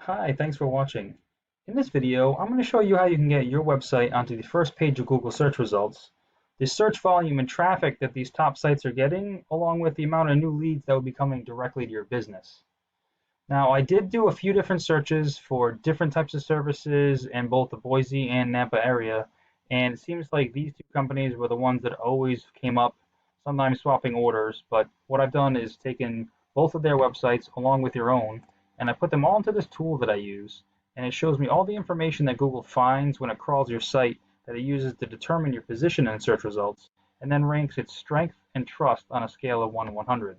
Hi, thanks for watching. In this video, I'm going to show you how you can get your website onto the first page of Google search results, the search volume and traffic that these top sites are getting, along with the amount of new leads that will be coming directly to your business. Now, I did do a few different searches for different types of services in both the Boise and Nampa area, and it seems like these two companies were the ones that always came up, sometimes swapping orders. But what I've done is taken both of their websites along with your own, and I put them all into this tool that I use, and it shows me all the information that Google finds when it crawls your site that it uses to determine your position in search results, and then ranks its strength and trust on a scale of 1 to 100.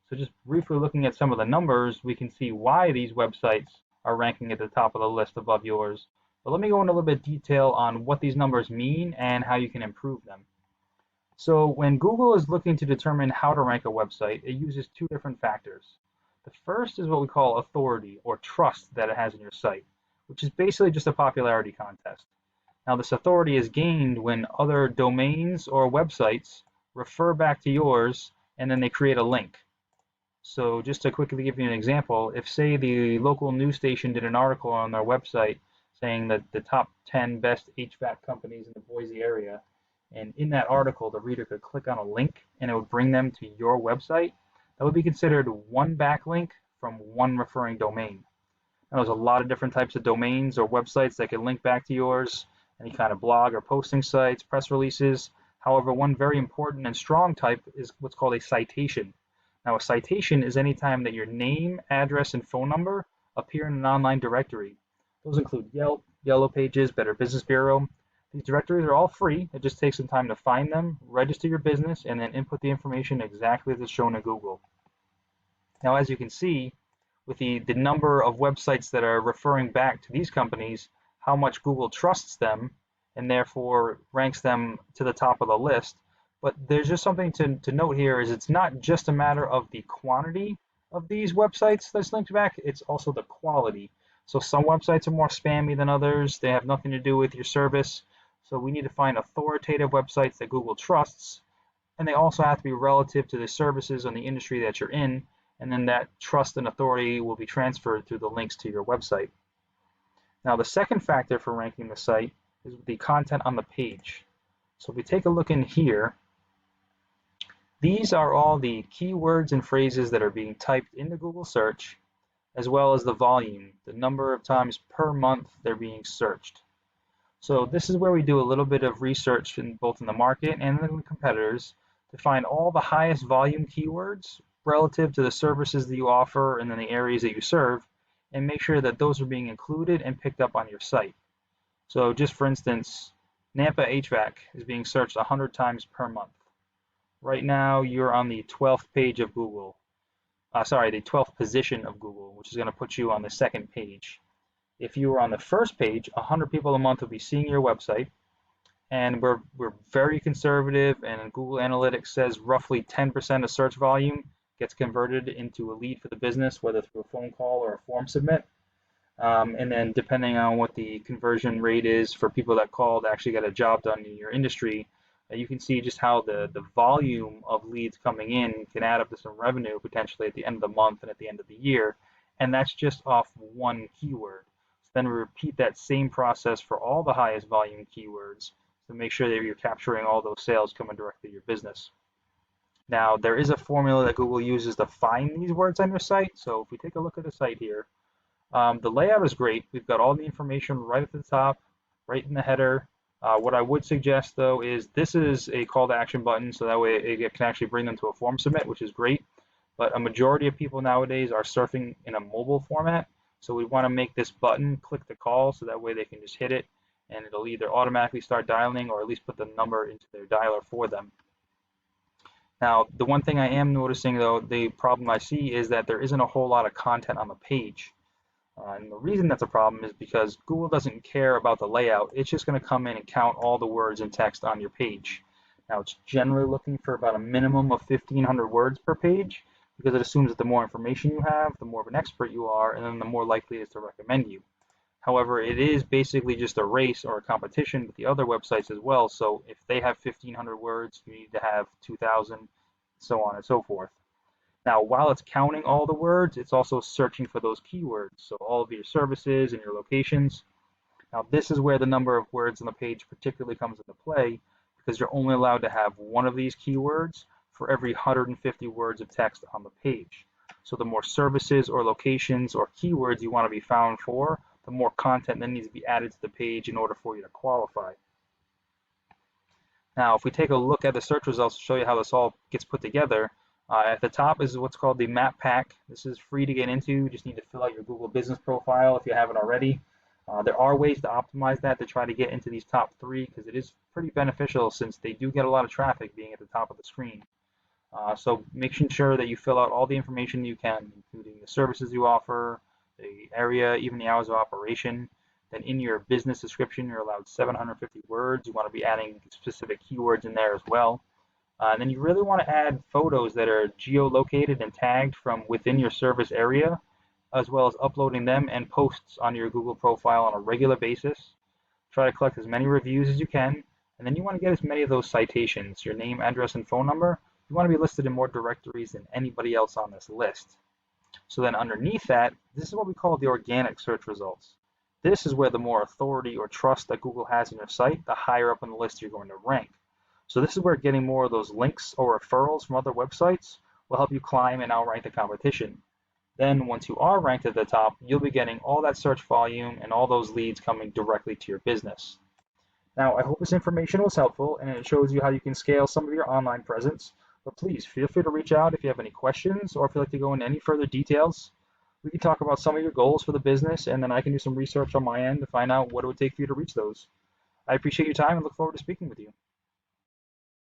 So just briefly looking at some of the numbers, we can see why these websites are ranking at the top of the list above yours. But let me go into a little bit of detail on what these numbers mean and how you can improve them. So when Google is looking to determine how to rank a website, it uses two different factors. The first is what we call authority or trust that it has in your site, which is basically just a popularity contest. Now this authority is gained when other domains or websites refer back to yours and then they create a link. So just to quickly give you an example, if say the local news station did an article on their website saying that the top 10 best HVAC companies in the Boise area, and in that article the reader could click on a link and it would bring them to your website, that would be considered one backlink from one referring domain. Now, there's a lot of different types of domains or websites that can link back to yours, any kind of blog or posting sites, press releases. However, one very important and strong type is what's called a citation. Now, a citation is any time that your name, address, and phone number appear in an online directory. Those include Yelp, Yellow Pages, Better Business Bureau. These directories are all free. It just takes some time to find them, register your business, and then input the information exactly as it's shown in Google. Now, as you can see, with the number of websites that are referring back to these companies, how much Google trusts them, and therefore ranks them to the top of the list. But there's just something to note here is it's not just a matter of the quantity of these websites that's linked back, it's also the quality. So some websites are more spammy than others. They have nothing to do with your service. So we need to find authoritative websites that Google trusts, and they also have to be relative to the services and the industry that you're in, and then that trust and authority will be transferred through the links to your website. Now the second factor for ranking the site is the content on the page. So if we take a look in here, these are all the keywords and phrases that are being typed into Google search, as well as the volume, the number of times per month they're being searched. So this is where we do a little bit of research in both in the market and in the competitors to find all the highest volume keywords relative to the services that you offer and then the areas that you serve, and make sure that those are being included and picked up on your site. So just for instance, Nampa HVAC is being searched 100 times per month. Right now, you're on the 12th page of Google. The 12th position of Google, which is going to put you on the second page. If you were on the first page, 100 people a month will be seeing your website, and we're very conservative, and Google Analytics says roughly 10% of search volume gets converted into a lead for the business, whether through a phone call or a form submit. And then depending on what the conversion rate is for people that call to actually get a job done in your industry, you can see just how the volume of leads coming in can add up to some revenue potentially at the end of the month and at the end of the year. And that's just off one keyword. So then we repeat that same process for all the highest volume keywords to make sure that you're capturing all those sales coming directly to your business. Now, there is a formula that Google uses to find these words on your site. So if we take a look at the site here, the layout is great. We've got all the information right at the top, right in the header. What I would suggest, though, is this is a call to action button, so that way it can actually bring them to a form submit, which is great. But a majority of people nowadays are surfing in a mobile format, so we want to make this button click the call, so that way they can just hit it, and it'll either automatically start dialing or at least put the number into their dialer for them. Now, the one thing I am noticing, though, the problem I see is that there isn't a whole lot of content on the page. And the reason that's a problem is because Google doesn't care about the layout. It's just going to come in and count all the words and text on your page. Now, it's generally looking for about a minimum of 1,500 words per page because it assumes that the more information you have, the more of an expert you are, and then the more likely it is to recommend you. However, it is basically just a race or a competition with the other websites as well. So if they have 1,500 words, you need to have 2,000, so on and so forth. Now, while it's counting all the words, it's also searching for those keywords. So all of your services and your locations. Now, this is where the number of words on the page particularly comes into play, because you're only allowed to have one of these keywords for every 150 words of text on the page. So the more services or locations or keywords you want to be found for, the more content that needs to be added to the page in order for you to qualify. Now, if we take a look at the search results to show you how this all gets put together, at the top is what's called the map pack. This is free to get into. You just need to fill out your Google business profile if you haven't already. There are ways to optimize that to try to get into these top three, because it is pretty beneficial since they do get a lot of traffic being at the top of the screen. So making sure that you fill out all the information you can, including the services you offer, the area, even the hours of operation. Then in your business description, you're allowed 750 words. You want to be adding specific keywords in there as well. And then you really want to add photos that are geolocated and tagged from within your service area, as well as uploading them and posts on your Google profile on a regular basis. Try to collect as many reviews as you can, and then you want to get as many of those citations, your name, address, and phone number. You want to be listed in more directories than anybody else on this list. So then underneath that, this is what we call the organic search results. This is where the more authority or trust that Google has in your site, the higher up on the list you're going to rank. So this is where getting more of those links or referrals from other websites will help you climb and outrank the competition. Then once you are ranked at the top, you'll be getting all that search volume and all those leads coming directly to your business. Now, I hope this information was helpful and it shows you how you can scale some of your online presence. But please feel free to reach out if you have any questions or if you'd like to go into any further details. We can talk about some of your goals for the business, and then I can do some research on my end to find out what it would take for you to reach those. I appreciate your time and look forward to speaking with you.